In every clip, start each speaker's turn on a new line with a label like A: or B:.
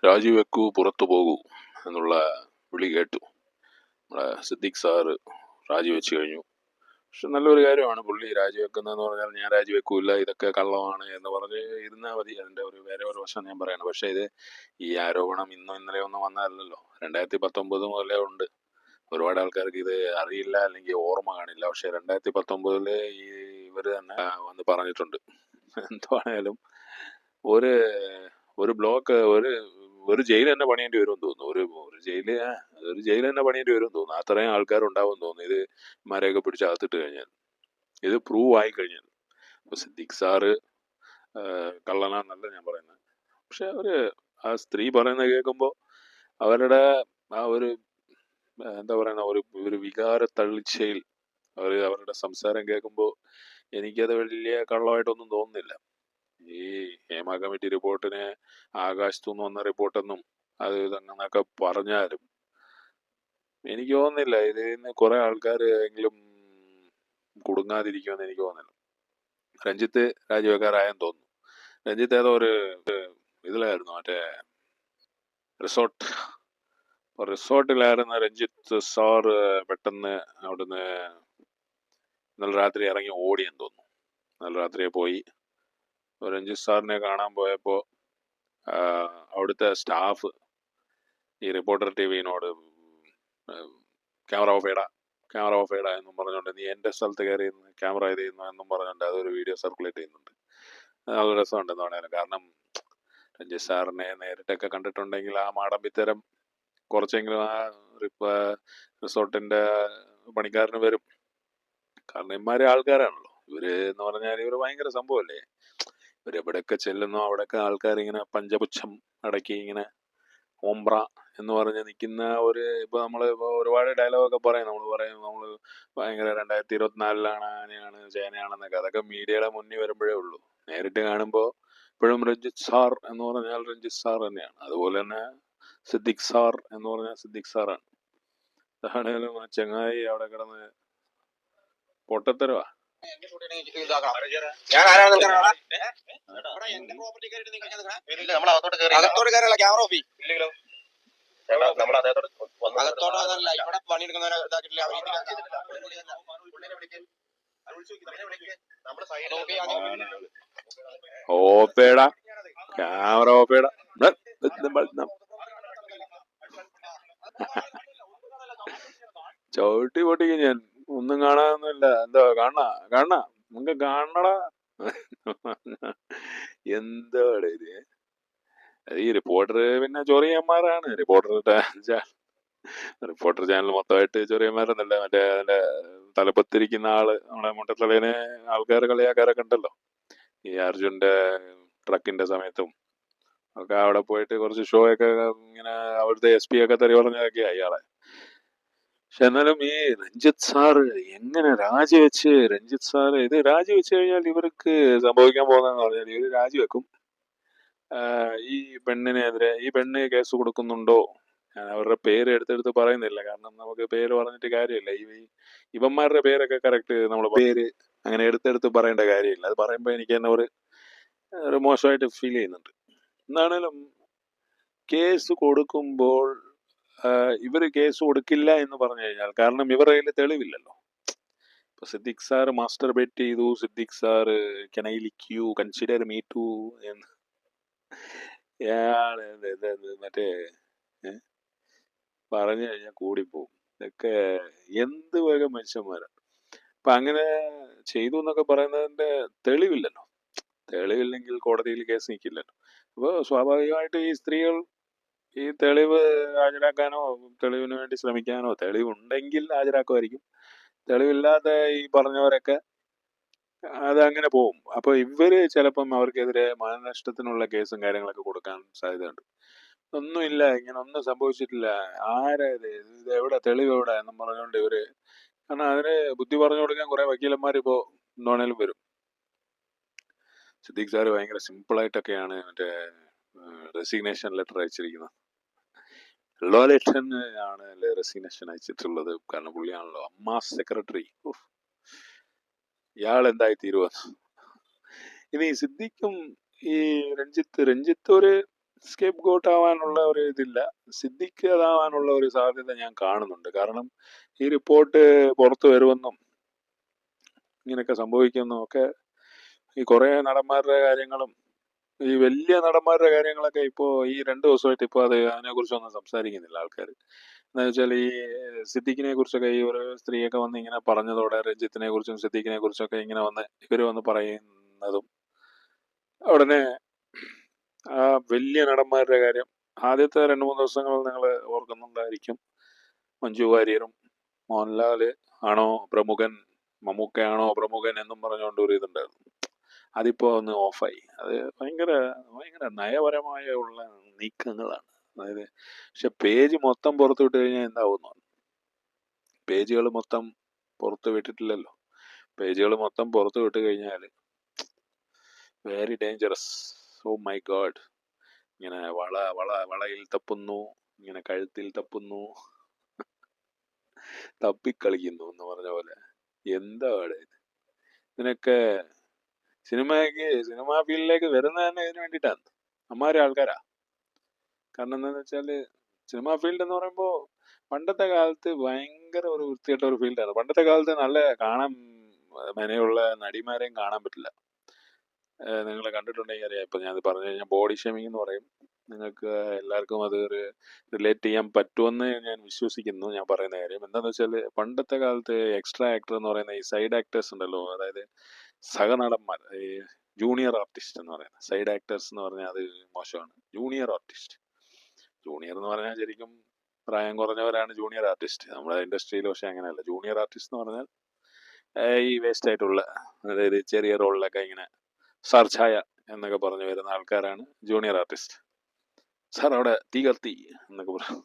A: രാജിവെക്കൂ, പുറത്തു പോകൂ എന്നുള്ള വിളി കേട്ടു. നമ്മുടെ സിദ്ദിഖ് സാറ് രാജിവെച്ച് കഴിഞ്ഞു. പക്ഷെ നല്ലൊരു കാര്യമാണ് പുള്ളി രാജിവെക്കുന്നതെന്ന് പറഞ്ഞാൽ ഞാൻ രാജിവെക്കൂല, ഇതൊക്കെ കള്ളമാണ് എന്ന് പറഞ്ഞ് ഇരുന്നാൽ മതി. അതിൻ്റെ വേറെ ഒരു വശം ഞാൻ പറയണം. പക്ഷേ ഈ ആരോപണം ഇന്നോ ഇന്നലെ ഒന്നും വന്നതല്ലല്ലോ, 2019 മുതലേ ഉണ്ട്. ഒരുപാട് ആൾക്കാർക്ക് ഇത് അറിയില്ല, അല്ലെങ്കിൽ ഓർമ്മ കാണില്ല. പക്ഷെ 2019 ഇവര് തന്നെ വന്ന് പറഞ്ഞിട്ടുണ്ട്. എന്തായാലും ഒരു ഒരു ബ്ലോക്ക് ഒരു ജയിൽ തന്നെ പണിയേണ്ടി വരും തോന്നുന്നു. ഒരു ജയിൽ തന്നെ പണിയേണ്ടി വരും തോന്നുന്നു. അത്രയും ആൾക്കാരുണ്ടാവും തോന്നുന്നു ഇത് മരയൊക്കെ പിടിച്ച് അകത്തിട്ട് കഴിഞ്ഞാൽ, ഇത് പ്രൂവ് ആയി കഴിഞ്ഞാൽ. ഇപ്പൊ സിദ്ദിഖ് സാറ് കള്ളനാന്നല്ല ഞാൻ പറയുന്നത്. പക്ഷെ ആ സ്ത്രീ പറയുന്നത് കേൾക്കുമ്പോൾ അവരുടെ ആ ഒരു എന്താ പറയുന്ന ഒരു വികാര തള്ളിച്ചയിൽ അവരുടെ സംസാരം കേൾക്കുമ്പോൾ എനിക്കത് വലിയ കള്ളമായിട്ടൊന്നും തോന്നുന്നില്ല. ഈ ഹേമ കമ്മിറ്റി റിപ്പോർട്ടിന് ആകാശത്തുനിന്ന് വന്ന റിപ്പോർട്ടെന്നും അത് ഇതെന്നൊക്കെ പറഞ്ഞാലും എനിക്ക് തോന്നുന്നില്ല ഇതിന് കുറെ ആൾക്കാർ എങ്കിലും കുടുങ്ങാതിരിക്കുമെന്ന് എനിക്ക് തോന്നുന്നില്ല. രഞ്ജിത്ത് രാജിവെക്കാറായെന്ന് തോന്നുന്നു. രഞ്ജിത്ത് ഏതോ ഒരു ഇതിലായിരുന്നു, മറ്റേ റിസോർട്ടിലായിരുന്ന രഞ്ജിത്ത് സാറ് പെട്ടെന്ന് അവിടുന്ന് ഇന്നലെ രാത്രി ഇറങ്ങി ഓടിയെന്ന് തോന്നുന്നു. ഇന്നലെ രാത്രിയെ പോയി രഞ്ജിത്ത് സാറിനെ കാണാൻ പോയപ്പോൾ അവിടുത്തെ സ്റ്റാഫ് ഈ റിപ്പോർട്ടർ ടിവിനോട് ക്യാമറ ഓഫ് ചെയ്യടാ എന്നും പറഞ്ഞുകൊണ്ട്, നീ എൻ്റെ സ്ഥലത്ത് കയറി ക്യാമറ ഇത് ചെയ്യുന്നു എന്നും പറഞ്ഞുകൊണ്ട് അതൊരു വീഡിയോ സർക്കുലേറ്റ് ചെയ്യുന്നുണ്ട്. നല്ല രസമുണ്ടെന്ന് പറയാനും. കാരണം രഞ്ജിത്ത് സാറിനെ നേരിട്ടൊക്കെ കണ്ടിട്ടുണ്ടെങ്കിൽ ആ മാടമ്പിത്തരം കുറച്ചെങ്കിലും ആ റിസോർട്ടിന്റെ പണിക്കാരന് വരും. കാരണം ഇമാരെ ആൾക്കാരാണല്ലോ ഇവര് എന്ന് പറഞ്ഞാൽ. ഇവര് ഭയങ്കര സംഭവമല്ലേ. ഇവരെവിടെയൊക്കെ ചെല്ലുന്നോ അവിടെയൊക്കെ ആൾക്കാർ ഇങ്ങനെ പഞ്ചപുച്ഛം അടക്കി ഇങ്ങനെ ഓംബ്ര എന്ന് പറഞ്ഞ് നിൽക്കുന്ന ഇപ്പൊ നമ്മള് ഒരുപാട് ഡയലോഗൊക്കെ പറയും. നമ്മള് ഭയങ്കര 2024 ആനയാണ് ചേനയാണെന്നൊക്കെ. അതൊക്കെ മീഡിയയുടെ മുന്നിൽ വരുമ്പോഴേ ഉള്ളൂ. നേരിട്ട് കാണുമ്പോ ഇപ്പോഴും രഞ്ജിത്ത് സാർ എന്ന് പറഞ്ഞാൽ രഞ്ജിത്ത് സാർ തന്നെയാണ്. അതുപോലെ തന്നെ സിദ്ദിഖ് സാർ എന്ന് പറഞ്ഞാൽ സിദ്ദിഖ് സാറാണ്. അതാണേലും ആ ചങ്ങായി അവിടെ കിടന്ന് പൊട്ടത്തരവാ. ഓപ്പേടാ ക്യാമറ ഓപ്പേടാ ചവിട്ടി പൊട്ടിക്കും ഞാൻ. ഒന്നും കാണാനൊന്നുമില്ല. എന്താ കാണണ നമുക്ക് കാണണടാ. എന്താണ് ഇത്? ഈ റിപ്പോർട്ടർ പിന്നെ ചൊറിയന്മാരാണ്. റിപ്പോർട്ടർ ചാനൽ മൊത്തമായിട്ട് ചൊറിയന്മാരെന്നല്ല, മറ്റേ അതിന്റെ തലപ്പത്തിരിക്കുന്ന ആള് നമ്മുടെ മുട്ടത്തലേനെ ആൾക്കാർ കളിയാക്കാരൊക്കെ ഉണ്ടല്ലോ. ഈ അർജുന്റെ ട്രക്കിന്റെ സമയത്തും ഒക്കെ അവിടെ പോയിട്ട് കുറച്ച് ഷോ ഒക്കെ ഇങ്ങനെ അവിടുത്തെ SP ഒക്കെ തെറി പറഞ്ഞതൊക്കെയാ ഇയാളെ. പക്ഷെ എന്നാലും ഈ രഞ്ജിത്ത് സാറ് എങ്ങനെ രഞ്ജിത്ത് സാറ് ഇത് രാജിവെച്ച് കഴിഞ്ഞാൽ ഇവർക്ക് സംഭവിക്കാൻ പോകുന്നതെന്ന് പറഞ്ഞാൽ ഇവര് രാജിവെക്കും. ഈ പെണ്ണ് കേസ് കൊടുക്കുന്നുണ്ടോ? ഞാൻ അവരുടെ പേര് എടുത്തെടുത്ത് പറയുന്നില്ല, കാരണം നമുക്ക് പേര് പറഞ്ഞിട്ട് കാര്യമില്ല. ഇവന്മാരുടെ പേരൊക്കെ കറക്റ്റ് നമ്മൾ പേര് അങ്ങനെ എടുത്തെടുത്ത് പറയേണ്ട കാര്യമില്ല. അത് പറയുമ്പോൾ എനിക്ക് തന്നെ ഒരു മോശമായിട്ട് ഫീൽ ചെയ്യുന്നുണ്ട്. എന്താണേലും കേസ് കൊടുക്കുമ്പോൾ ഇവര് കേസ് കൊടുക്കില്ല എന്ന് പറഞ്ഞു കഴിഞ്ഞാൽ, കാരണം ഇവരുടെ കയ്യിൽ തെളിവില്ലല്ലോ. ഇപ്പൊ സിദ്ദിഖ് സാർ മാസ്റ്റർബേറ്റ് ചെയ്തു, Siddique sir can I lick you, consider me too എന്ന് മറ്റേ പറഞ്ഞു കഴിഞ്ഞാൽ കൂടിപ്പോവും. ഇതൊക്കെ എന്ത് വക മനുഷ്യന്മാരാണ്. അപ്പൊ അങ്ങനെ ചെയ്തു എന്നൊക്കെ പറയുന്നതിന്റെ തെളിവില്ലല്ലോ. തെളിവില്ലെങ്കിൽ കോടതിയിൽ കേസ് നിൽക്കില്ലല്ലോ. അപ്പൊ സ്വാഭാവികമായിട്ട് ഈ സ്ത്രീകൾ ഈ തെളിവ് ഹാജരാക്കാനോ തെളിവിന് വേണ്ടി ശ്രമിക്കാനോ, തെളിവുണ്ടെങ്കിൽ ഹാജരാക്കുമായിരിക്കും. തെളിവില്ലാതെ ഈ പറഞ്ഞവരൊക്കെ അതങ്ങനെ പോവും. അപ്പൊ ഇവര് ചിലപ്പം അവർക്കെതിരെ മാനനഷ്ടത്തിനുള്ള കേസും കാര്യങ്ങളൊക്കെ കൊടുക്കാൻ സാധ്യതയുണ്ട്. ഒന്നുമില്ല, ഇങ്ങനെ ഒന്നും സംഭവിച്ചിട്ടില്ല, ഇത് എവിടെ തെളിവ് എവിടെ എന്നും പറഞ്ഞുകൊണ്ട് ഇവര്, കാരണം അതിന് ബുദ്ധി പറഞ്ഞു കൊടുക്കാൻ കുറെ വക്കീലന്മാർ ഇപ്പോ എന്താണേലും വരും. സിദ്ദിഖ് സാറ് ഭയങ്കര സിമ്പിളായിട്ടൊക്കെയാണ് മറ്റേ റെസിഗ്നേഷൻ ലെറ്റർ അയച്ചിരിക്കുന്നത്. ലോലേട്ടൻ ആണ് റെസിഗ്നേഷൻ അയച്ചിട്ടുള്ളത്. കാരണം പുള്ളിയാണല്ലോ അമ്മ സെക്രട്ടറി. ഇയാൾ എന്തായി തീരുവ. ഇനി സിദ്ദിഖും ഈ രഞ്ജിത്ത് സ്കേപ്പ് ഗോട്ട് ആവാനുള്ള ഒരു ഇതില്ല. സിദ്ദിഖ് അതാവാനുള്ള ഒരു സാധ്യത ഞാൻ കാണുന്നുണ്ട്. കാരണം ഈ റിപ്പോർട്ട് പുറത്തു വരുമെന്നും ഇങ്ങനെയൊക്കെ സംഭവിക്കുമെന്നും ഒക്കെ ഈ കുറേ നടന്മാരുടെ കാര്യങ്ങളും ഈ വലിയ നടന്മാരുടെ കാര്യങ്ങളൊക്കെ ഇപ്പോൾ ഈ 2 ദിവസമായിട്ട് ഇപ്പോൾ അതിനെക്കുറിച്ചൊന്നും സംസാരിക്കുന്നില്ല ആൾക്കാർ. എന്താ വെച്ചാൽ ഈ സിദ്ദിഖിനെ കുറിച്ചൊക്കെ ഈ ഒരു സ്ത്രീയൊക്കെ വന്ന് ഇങ്ങനെ പറഞ്ഞതോടെ രഞ്ജിത്തിനെ കുറിച്ചും സിദ്ദിഖിനെ കുറിച്ചൊക്കെ ഇങ്ങനെ വന്ന് ഇവർ വന്ന് പറയുന്നതും ഉടനെ ആ വലിയ നടന്മാരുടെ കാര്യം ആദ്യത്തെ 2-3 ദിവസങ്ങൾ നിങ്ങൾ ഓർക്കുന്നുണ്ടായിരിക്കും. മഞ്ജു വാര്യരും മോഹൻലാല് ആണോ പ്രമുഖൻ, മമ്മൂക്കയാണോ പ്രമുഖൻ എന്നും പറഞ്ഞുകൊണ്ട് ഒരു ഇതുണ്ടായിരുന്നു. അതിപ്പോ ഒന്ന് ഓഫായി. അത് ഭയങ്കര ഭയങ്കര നയപരമായ ഉള്ള നീക്കങ്ങളാണ്. അതായത് പക്ഷെ പേജ് മൊത്തം പുറത്തു വിട്ട് കഴിഞ്ഞാൽ എന്താവുന്നു? പേജുകൾ മൊത്തം പുറത്തു വിട്ടിട്ടില്ലല്ലോ. പേജുകൾ മൊത്തം പുറത്തു വിട്ട് കഴിഞ്ഞാൽ very dangerous. Oh my God. ഇങ്ങനെ വളയിൽ തപ്പുന്നു, ഇങ്ങനെ കഴുത്തിൽ തപ്പുന്നു, തപ്പിക്കളിക്കുന്നു എന്ന് പറഞ്ഞ പോലെ. എന്താ ഇത്? ഇതിനൊക്കെ സിനിമാ ഫീൽഡിലേക്ക് വരുന്നത് തന്നെ ഇതിനു വേണ്ടിയിട്ടാണ്. അമ്മാതിരി ആൾക്കാരാ. കാരണം എന്താന്ന് വെച്ചാല് സിനിമാ ഫീൽഡ് എന്ന് പറയുമ്പോൾ പണ്ടത്തെ കാലത്ത് ഭയങ്കര ഒരു വൃത്തികെട്ട ഒരു ഫീൽഡാണ്. പണ്ടത്തെ കാലത്ത് നല്ല കാണാൻ മെനയുള്ള നടിമാരെയും കാണാൻ പറ്റില്ല. നിങ്ങൾ കണ്ടിട്ടുണ്ടെങ്കിൽ അറിയാം. ഇപ്പൊ ഞാൻ പറഞ്ഞു കഴിഞ്ഞാൽ ബോഡി ഷേമിംഗ് എന്ന് പറയും. നിങ്ങൾക്ക് എല്ലാവർക്കും അത് റിലേറ്റ് ചെയ്യാൻ പറ്റുമെന്ന് ഞാൻ വിശ്വസിക്കുന്നു. ഞാൻ പറയുന്ന കാര്യം എന്താണെന്ന് വെച്ചാൽ പണ്ടത്തെ കാലത്ത് എക്സ്ട്രാ ആക്ടർ എന്ന് പറയുന്ന ഈ സൈഡ് ആക്ടേഴ്സ് ഉണ്ടല്ലോ, അതായത് സഹനടന്മാർ, ഈ ജൂനിയർ ആർട്ടിസ്റ്റ് എന്ന് പറയുന്നത്. സൈഡ് ആക്ടേഴ്സ് എന്ന് പറഞ്ഞാൽ അത് മോശമാണ്. ജൂനിയർ ആർട്ടിസ്റ്റ്, ജൂനിയർ എന്ന് പറഞ്ഞാൽ ശരിക്കും പ്രായം കുറഞ്ഞവരാണ് ജൂനിയർ ആർട്ടിസ്റ്റ് നമ്മുടെ ഇൻഡസ്ട്രിയിൽ. പക്ഷെ അങ്ങനെയല്ല. ജൂനിയർ ആർട്ടിസ്റ്റ് എന്ന് പറഞ്ഞാൽ ഈ വേസ്റ്റ് ആയിട്ടുള്ള, അതായത് ചെറിയ റോളിലൊക്കെ ഇങ്ങനെ സാർ ഛായ എന്നൊക്കെ പറഞ്ഞു വരുന്ന ആൾക്കാരാണ് ജൂനിയർ ആർട്ടിസ്റ്റ്. സാർ അവിടെ തീ കത്തി എന്നൊക്കെ പറഞ്ഞു.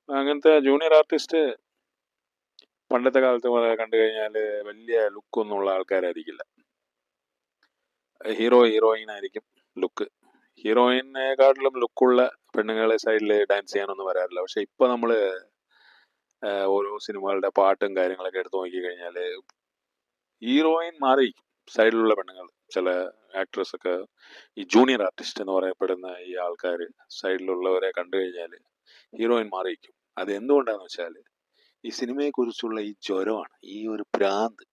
A: അങ്ങനത്തെ ജൂനിയർ ആർട്ടിസ്റ്റ് പണ്ടത്തെ കാലത്ത് കണ്ടു കഴിഞ്ഞാൽ വലിയ ലുക്കൊന്നുള്ള ആൾക്കാരായിരിക്കില്ല. ഹീറോയിൻ ആയിരിക്കും ലുക്ക്. ഹീറോയിനെക്കാട്ടിലും ലുക്കുള്ള പെണ്ണുങ്ങളെ സൈഡിൽ ഡാൻസ് ചെയ്യാനൊന്നും വരാറില്ല. പക്ഷെ ഇപ്പൊ നമ്മള് ഓരോ സിനിമകളുടെ പാട്ടും കാര്യങ്ങളൊക്കെ എടുത്തു നോക്കി കഴിഞ്ഞാല് ഹീറോയിൻ മാറി സൈഡിലുള്ള പെണ്ണുങ്ങൾ, ചില ആക്ട്രസ് ഒക്കെ, ഈ ജൂനിയർ ആർട്ടിസ്റ്റ് എന്ന് പറയപ്പെടുന്ന ഈ ആൾക്കാർ സൈഡിലുള്ളവരെ കണ്ടു കഴിഞ്ഞാൽ ഹീറോയിൻ മാറിയിരിക്കും. അത് എന്തുകൊണ്ടാന്ന് വെച്ചാൽ ഈ സിനിമയെ കുറിച്ചുള്ള ഈ ജ്വരമാണ്, ഈ ഒരു ഭ്രാന്ത്.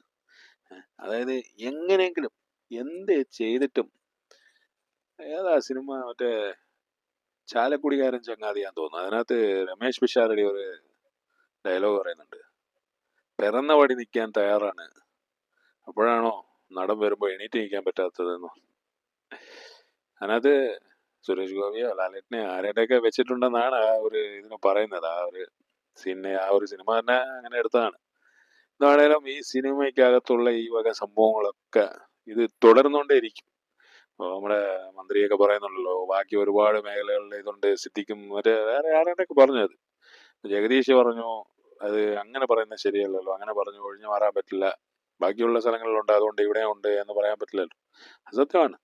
A: അതായത് എങ്ങനെയെങ്കിലും എന്ത് ചെയ്തിട്ടും, ഏതാ സിനിമ, മറ്റേ ചാലക്കുടിക്കാരൻ ചങ്ങാതിയാന്ന് തോന്നുന്നു, അതിനകത്ത് രമേശ് പിഷാരടി ഒരു ഡയലോഗ് പറയുന്നുണ്ട്, പിറന്ന പടി നിൽക്കാൻ തയ്യാറാണ്, അപ്പോഴാണോ നടൻ വരുമ്പോ എണീറ്റ് നിൽക്കാൻ പറ്റാത്തതെന്നോ. അതിനകത്ത് സുരേഷ് ഗോപിയോ ലാലേട്ടനെ ആരുടെയൊക്കെ വെച്ചിട്ടുണ്ടെന്നാണ് ആ ഒരു ഇതിന് പറയുന്നത്. ആ ഒരു സിനിമ തന്നെ അങ്ങനെ എടുത്തതാണ്. എന്താണേലും ഈ സിനിമയ്ക്കകത്തുള്ള ഈ വക സംഭവങ്ങളൊക്കെ ഇത് തുടർന്നുകൊണ്ടേയിരിക്കും. നമ്മുടെ മന്ത്രിയൊക്കെ പറയുന്നുണ്ടല്ലോ, ബാക്കി ഒരുപാട് മേഖലകളിൽ ഇതുണ്ട്, സിദ്ദിഖും മറ്റേ വേറെ ആരുടെയൊക്കെ പറഞ്ഞത്, ജഗദീഷ് പറഞ്ഞു അത് അങ്ങനെ പറയുന്നത് ശരിയല്ലല്ലോ, അങ്ങനെ പറഞ്ഞു ഒഴിഞ്ഞു മാറാൻ പറ്റില്ല, ബാക്കിയുള്ള സ്ഥലങ്ങളിലുണ്ട് അതുകൊണ്ട് ഇവിടെ ഉണ്ട് എന്ന് പറയാൻ പറ്റില്ലല്ലോ. അസത്യമാണ്.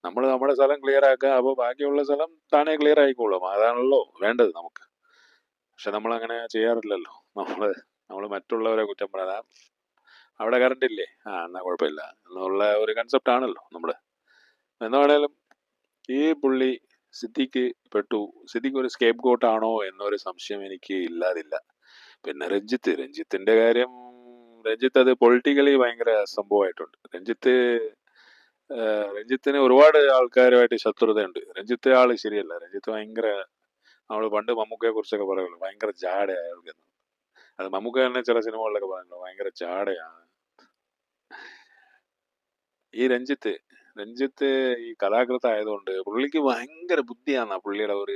A: നമ്മൾ നമ്മുടെ സ്ഥലം ക്ലിയർ ആക്കുക, അപ്പോൾ ബാക്കിയുള്ള സ്ഥലം താനേ ക്ലിയർ ആയിക്കോളും. അതാണല്ലോ വേണ്ടത് നമുക്ക്. പക്ഷെ നമ്മൾ അങ്ങനെ ചെയ്യാറില്ലല്ലോ. നമ്മൾ മറ്റുള്ളവരെ കുറ്റം പറയാം. അവിടെ കറണ്ട് ഇല്ലേ, എന്നാ കുഴപ്പമില്ല എന്നുള്ള ഒരു കൺസെപ്റ്റ് ആണല്ലോ നമ്മുടെ. എന്താണേലും ഈ പുള്ളി സിദ്ദിഖ് സിദ്ദിഖ് ഒരു സ്കേപ്പ് ഗോട്ട് ആണോ എന്നൊരു സംശയം എനിക്ക് ഇല്ലാതില്ല. പിന്നെ രഞ്ജിത്തിന്റെ കാര്യം, രഞ്ജിത്ത് അത് പൊളിറ്റിക്കലി ഭയങ്കര സംഭവമായിട്ടുണ്ട്. രഞ്ജിത്തിന് ഒരുപാട് ആൾക്കാരുമായിട്ട് ശത്രുതയുണ്ട്. രഞ്ജിത്ത് ആള് ശരിയല്ല. രഞ്ജിത്ത് ഭയങ്കര, നമ്മള് പണ്ട് മമ്മൂക്കയെ കുറിച്ചൊക്കെ പറയുള്ളൂ ഭയങ്കര ജാടയാ അയാൾക്ക്. അത് മമ്മൂക്ക തന്നെ ചില സിനിമകളിലൊക്കെ പറയുന്നു ഭയങ്കര ജാടയാണ് ഈ രഞ്ജിത്ത് ഈ കഥാകൃത്തായതുകൊണ്ട് പുള്ളിക്ക് ഭയങ്കര ബുദ്ധിയാന്നാ പുള്ളിയുടെ ഒരു,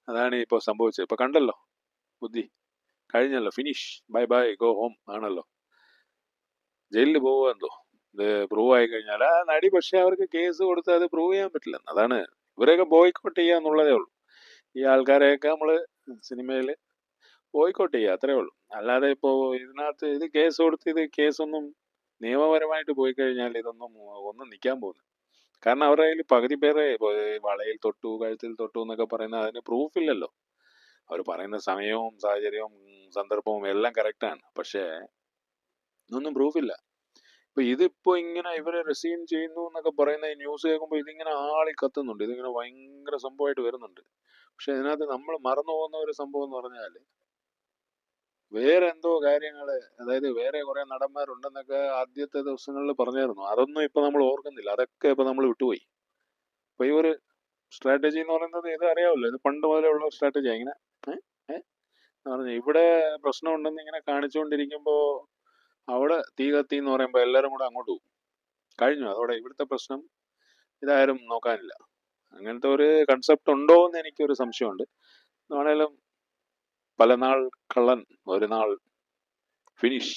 A: അതാണ് ഇപ്പൊ സംഭവിച്ചത്. ഇപ്പൊ കണ്ടല്ലോ, ബുദ്ധി കഴിഞ്ഞല്ലോ, finish, bye bye, go home ആണല്ലോ. ജയിലിൽ പോവുക ഇത് പ്രൂവ് ആയി കഴിഞ്ഞാൽ ആ നടി, പക്ഷെ അവർക്ക് കേസ് കൊടുത്ത് അത് പ്രൂവ് ചെയ്യാൻ പറ്റില്ല. അതാണ് ഇവരെയൊക്കെ ബോയ്ക്കോട്ട് ചെയ്യുക എന്നുള്ളതേ ഉള്ളൂ. ഈ ആൾക്കാരെയൊക്കെ നമ്മള് സിനിമയില് ബോയ്ക്കോട്ട് ചെയ്യുക, അത്രേ ഉള്ളൂ. അല്ലാതെ ഇപ്പോ ഇതിനകത്ത് ഇത് കേസ് കൊടുത്ത് ഇത് കേസൊന്നും നിയമപരമായിട്ട് പോയി കഴിഞ്ഞാൽ ഒന്നും നിൽക്കാൻ പോകുന്നു. കാരണം അവരുടെ കയ്യിൽ പകുതി പേരെ വളയിൽ തൊട്ടു, കഴുത്തിൽ തൊട്ടു എന്നൊക്കെ പറയുന്ന അതിന് പ്രൂഫ് ഇല്ലല്ലോ. അവർ പറയുന്ന സമയവും സാഹചര്യവും സന്ദർഭവും എല്ലാം കറക്റ്റാണ്, പക്ഷേ ഇതൊന്നും പ്രൂഫ് ഇല്ല. അപ്പൊ ഇതിപ്പോ ഇങ്ങനെ ഇവരെ റിസീൻ ചെയ്യുന്നു എന്നൊക്കെ പറയുന്ന ഈ ന്യൂസ് കേൾക്കുമ്പോൾ ഇതിങ്ങനെ ആളി കത്തുന്നുണ്ട്, ഇതിങ്ങനെ ഭയങ്കര സംഭവമായിട്ട് വരുന്നുണ്ട്. പക്ഷെ ഇതിനകത്ത് നമ്മൾ മറന്നു പോകുന്ന ഒരു സംഭവം എന്ന് പറഞ്ഞാൽ വേറെ എന്തോ കാര്യങ്ങള്, അതായത് വേറെ കുറെ നടന്മാരുണ്ടെന്നൊക്കെ ആദ്യത്തെ ദിവസങ്ങളിൽ പറഞ്ഞായിരുന്നു. അതൊന്നും ഇപ്പൊ നമ്മൾ ഓർക്കുന്നില്ല, അതൊക്കെ ഇപ്പൊ നമ്മൾ വിട്ടുപോയി. അപ്പൊ ഈ ഒരു സ്ട്രാറ്റജി എന്ന് പറയുന്നത് ഇത് അറിയാമല്ലോ, ഇത് പണ്ട് മുതലേ ഉള്ള സ്ട്രാറ്റജി. ഇങ്ങനെ ഏഹ് ഏഹ് എന്ന് പറഞ്ഞ ഇവിടെ പ്രശ്നം ഉണ്ടെന്ന് ഇങ്ങനെ കാണിച്ചുകൊണ്ടിരിക്കുമ്പോ അവിടെ തീ കത്തി എന്ന് പറയുമ്പോൾ എല്ലാവരും കൂടെ അങ്ങോട്ട് പോകും. കഴിഞ്ഞു, അതോടെ ഇവിടുത്തെ പ്രശ്നം ഇതാരും നോക്കാനില്ല. അങ്ങനത്തെ ഒരു കൺസെപ്റ്റ് ഉണ്ടോ എന്ന് എനിക്കൊരു സംശയമുണ്ട്. ആണേലും പല നാൾ കള്ളൻ ഒരു നാൾ ഫിനിഷ്.